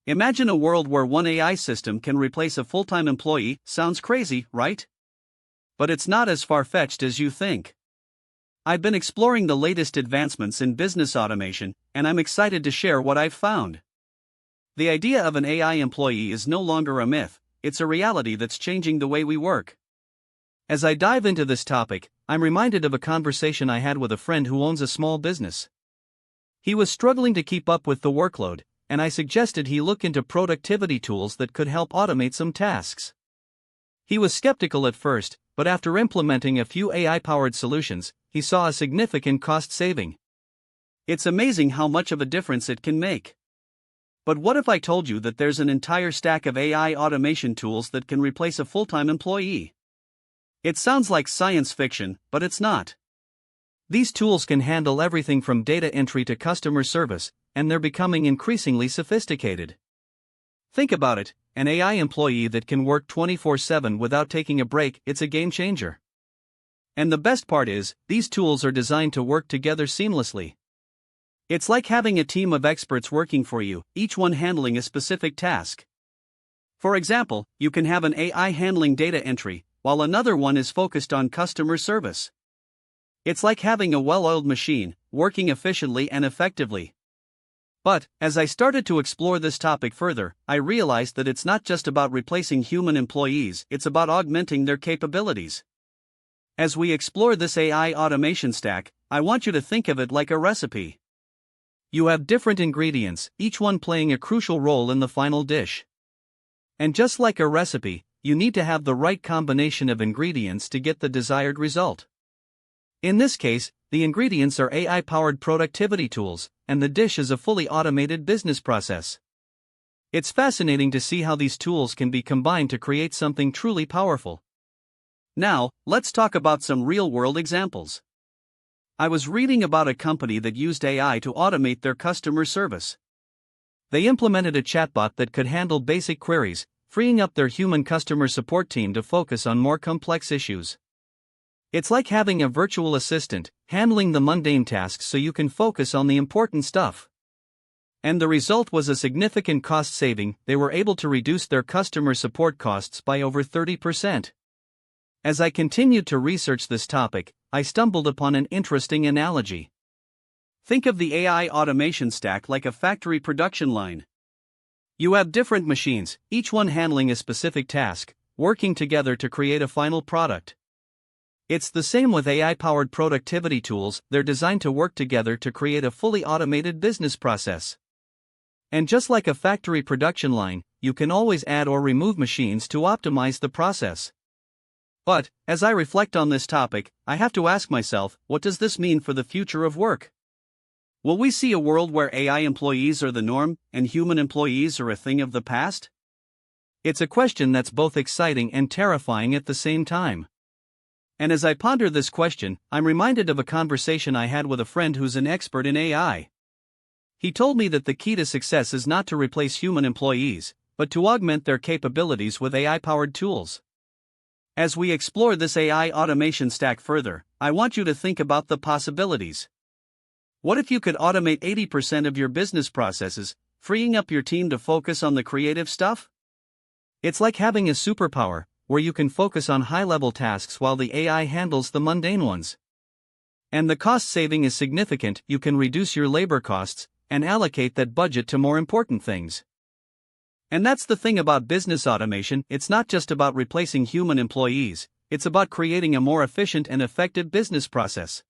Imagine a world where one AI system can replace a full-time employee. Sounds crazy, right? But it's not as far-fetched as you think. I've been exploring the latest advancements in business automation, and I'm excited to share what I've found. The idea of an AI employee is no longer a myth, it's a reality that's changing the way we work. As I dive into this topic, I'm reminded of a conversation I had with a friend who owns a small business. He was struggling to keep up with the workload, and I suggested he look into productivity tools that could help automate some tasks. He was skeptical at first, but after implementing a few AI-powered solutions, he saw a significant cost saving. It's amazing how much of a difference it can make. But what if I told you that there's an entire stack of AI automation tools that can replace a full-time employee? It sounds like science fiction, but it's not. These tools can handle everything from data entry to customer service, and they're becoming increasingly sophisticated. Think about it, an AI employee that can work 24/7 without taking a break, it's a game changer. And the best part is, these tools are designed to work together seamlessly. It's like having a team of experts working for you, each one handling a specific task. For example, you can have an AI handling data entry, while another one is focused on customer service. It's like having a well-oiled machine, working efficiently and effectively. But, as I started to explore this topic further, I realized that it's not just about replacing human employees, it's about augmenting their capabilities. As we explore this AI automation stack, I want you to think of it like a recipe. You have different ingredients, each one playing a crucial role in the final dish. And just like a recipe, you need to have the right combination of ingredients to get the desired result. In this case, the ingredients are AI-powered productivity tools, and the dish is a fully automated business process. It's fascinating to see how these tools can be combined to create something truly powerful. Now, let's talk about some real-world examples. I was reading about a company that used AI to automate their customer service. They implemented a chatbot that could handle basic queries, freeing up their human customer support team to focus on more complex issues. It's like having a virtual assistant, handling the mundane tasks so you can focus on the important stuff. And the result was a significant cost saving. They were able to reduce their customer support costs by over 30%. As I continued to research this topic, I stumbled upon an interesting analogy. Think of the AI automation stack like a factory production line. You have different machines, each one handling a specific task, working together to create a final product. It's the same with AI-powered productivity tools, they're designed to work together to create a fully automated business process. And just like a factory production line, you can always add or remove machines to optimize the process. But, as I reflect on this topic, I have to ask myself, what does this mean for the future of work? Will we see a world where AI employees are the norm, and human employees are a thing of the past? It's a question that's both exciting and terrifying at the same time. And as I ponder this question, I'm reminded of a conversation I had with a friend who's an expert in AI. He told me that the key to success is not to replace human employees, but to augment their capabilities with AI-powered tools. As we explore this AI automation stack further, I want you to think about the possibilities. What if you could automate 80% of your business processes, freeing up your team to focus on the creative stuff? It's like having a superpower, where you can focus on high-level tasks while the AI handles the mundane ones. And the cost saving is significant. You can reduce your labor costs and allocate that budget to more important things. And that's the thing about business automation, it's not just about replacing human employees, it's about creating a more efficient and effective business process.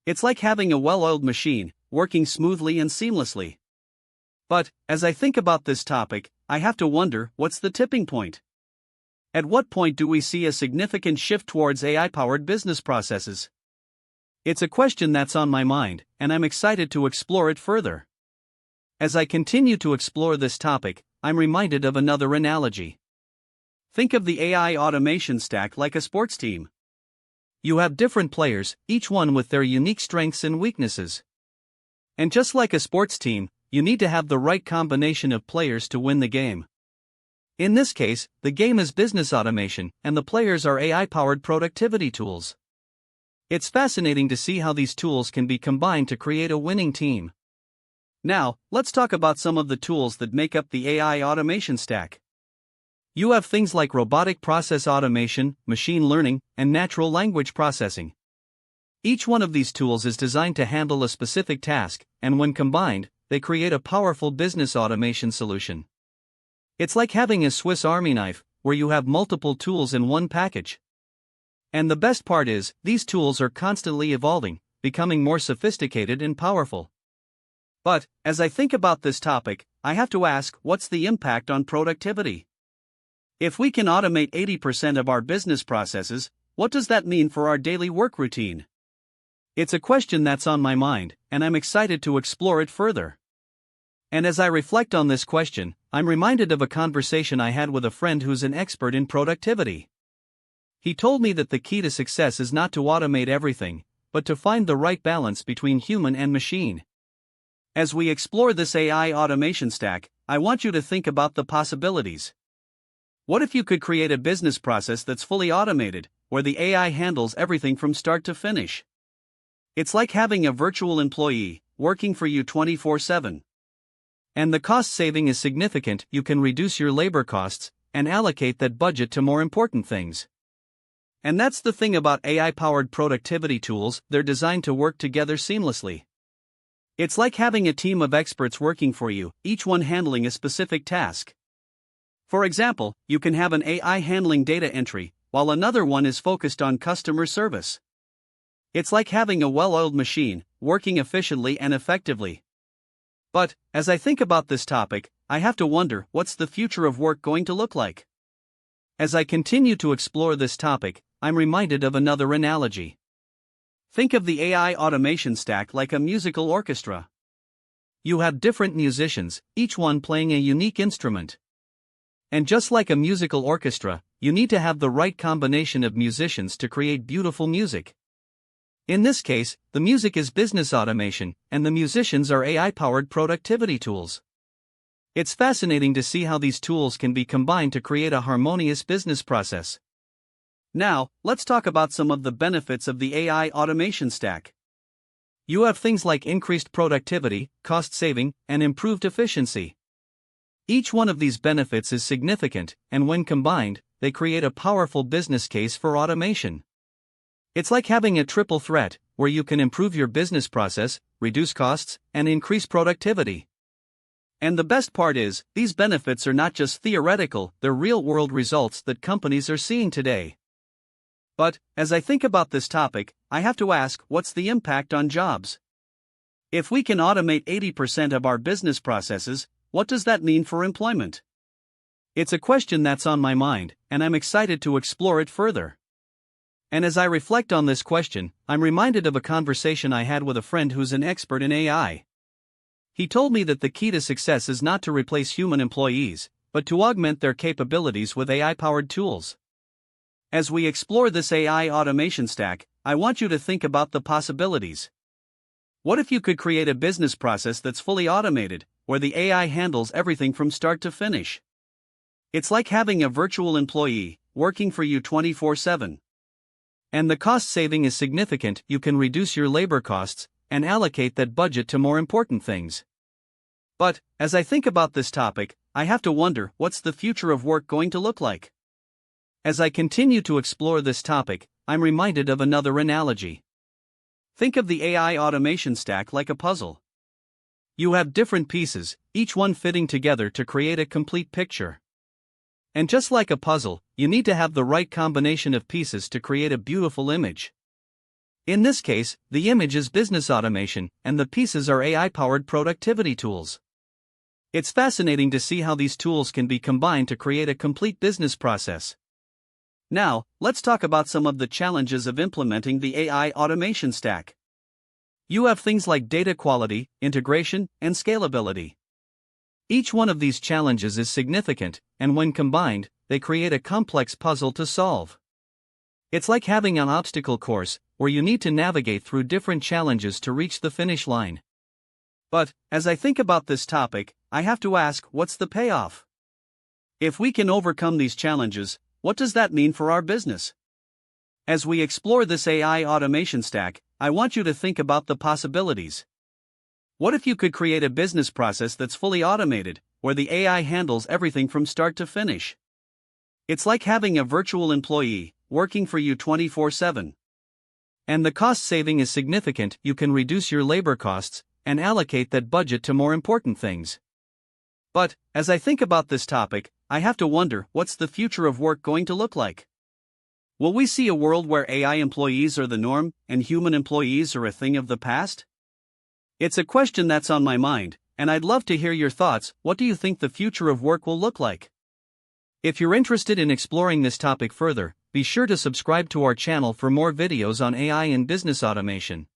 It's like having a well-oiled machine, working smoothly and seamlessly. But, as I think about this topic, I have to wonder, what's the tipping point? At what point do we see a significant shift towards AI-powered business processes? It's a question that's on my mind, and I'm excited to explore it further. As I continue to explore this topic, I'm reminded of another analogy. Think of the AI automation stack like a sports team. You have different players, each one with their unique strengths and weaknesses. And just like a sports team, you need to have the right combination of players to win the game. In this case, the game is business automation, and the players are AI-powered productivity tools. It's fascinating to see how these tools can be combined to create a winning team. Now, let's talk about some of the tools that make up the AI automation stack. You have things like robotic process automation, machine learning, and natural language processing. Each one of these tools is designed to handle a specific task, and when combined, they create a powerful business automation solution. It's like having a Swiss Army knife, where you have multiple tools in one package. And the best part is, these tools are constantly evolving, becoming more sophisticated and powerful. But, as I think about this topic, I have to ask, what's the impact on productivity? If we can automate 80% of our business processes, what does that mean for our daily work routine? It's a question that's on my mind, and I'm excited to explore it further. And as I reflect on this question, I'm reminded of a conversation I had with a friend who's an expert in productivity. He told me that the key to success is not to automate everything, but to find the right balance between human and machine. As we explore this AI automation stack, I want you to think about the possibilities. What if you could create a business process that's fully automated, where the AI handles everything from start to finish? It's like having a virtual employee, working for you 24/7. And the cost saving is significant. You can reduce your labor costs, and allocate that budget to more important things. And that's the thing about AI-powered productivity tools, they're designed to work together seamlessly. It's like having a team of experts working for you, each one handling a specific task. For example, you can have an AI handling data entry, while another one is focused on customer service. It's like having a well-oiled machine, working efficiently and effectively. But, as I think about this topic, I have to wonder, what's the future of work going to look like? As I continue to explore this topic, I'm reminded of another analogy. Think of the AI automation stack like a musical orchestra. You have different musicians, each one playing a unique instrument. And just like a musical orchestra, you need to have the right combination of musicians to create beautiful music. In this case, the music is business automation, and the musicians are AI-powered productivity tools. It's fascinating to see how these tools can be combined to create a harmonious business process. Now, let's talk about some of the benefits of the AI automation stack. You have things like increased productivity, cost saving, and improved efficiency. Each one of these benefits is significant, and when combined, they create a powerful business case for automation. It's like having a triple threat, where you can improve your business process, reduce costs, and increase productivity. And the best part is, these benefits are not just theoretical, they're real-world results that companies are seeing today. But, as I think about this topic, I have to ask, what's the impact on jobs? If we can automate 80% of our business processes, what does that mean for employment? It's a question that's on my mind, and I'm excited to explore it further. And as I reflect on this question, I'm reminded of a conversation I had with a friend who's an expert in AI. He told me that the key to success is not to replace human employees, but to augment their capabilities with AI-powered tools. As we explore this AI automation stack, I want you to think about the possibilities. What if you could create a business process that's fully automated, where the AI handles everything from start to finish? It's like having a virtual employee, working for you 24/7. And the cost saving is significant. You can reduce your labor costs, and allocate that budget to more important things. But, as I think about this topic, I have to wonder, what's the future of work going to look like? As I continue to explore this topic, I'm reminded of another analogy. Think of the AI automation stack like a puzzle. You have different pieces, each one fitting together to create a complete picture. And just like a puzzle, you need to have the right combination of pieces to create a beautiful image. In this case, the image is business automation, and the pieces are AI-powered productivity tools. It's fascinating to see how these tools can be combined to create a complete business process. Now, let's talk about some of the challenges of implementing the AI automation stack. You have things like data quality, integration, and scalability. Each one of these challenges is significant, and when combined, they create a complex puzzle to solve. It's like having an obstacle course, where you need to navigate through different challenges to reach the finish line. But, as I think about this topic, I have to ask, what's the payoff? If we can overcome these challenges, what does that mean for our business? As we explore this AI automation stack, I want you to think about the possibilities. What if you could create a business process that's fully automated, where the AI handles everything from start to finish? It's like having a virtual employee working for you 24/7. And the cost saving is significant. You can reduce your labor costs and allocate that budget to more important things. But, as I think about this topic, I have to wonder, what's the future of work going to look like? Will we see a world where AI employees are the norm and human employees are a thing of the past? It's a question that's on my mind, and I'd love to hear your thoughts. What do you think the future of work will look like? If you're interested in exploring this topic further, be sure to subscribe to our channel for more videos on AI and business automation.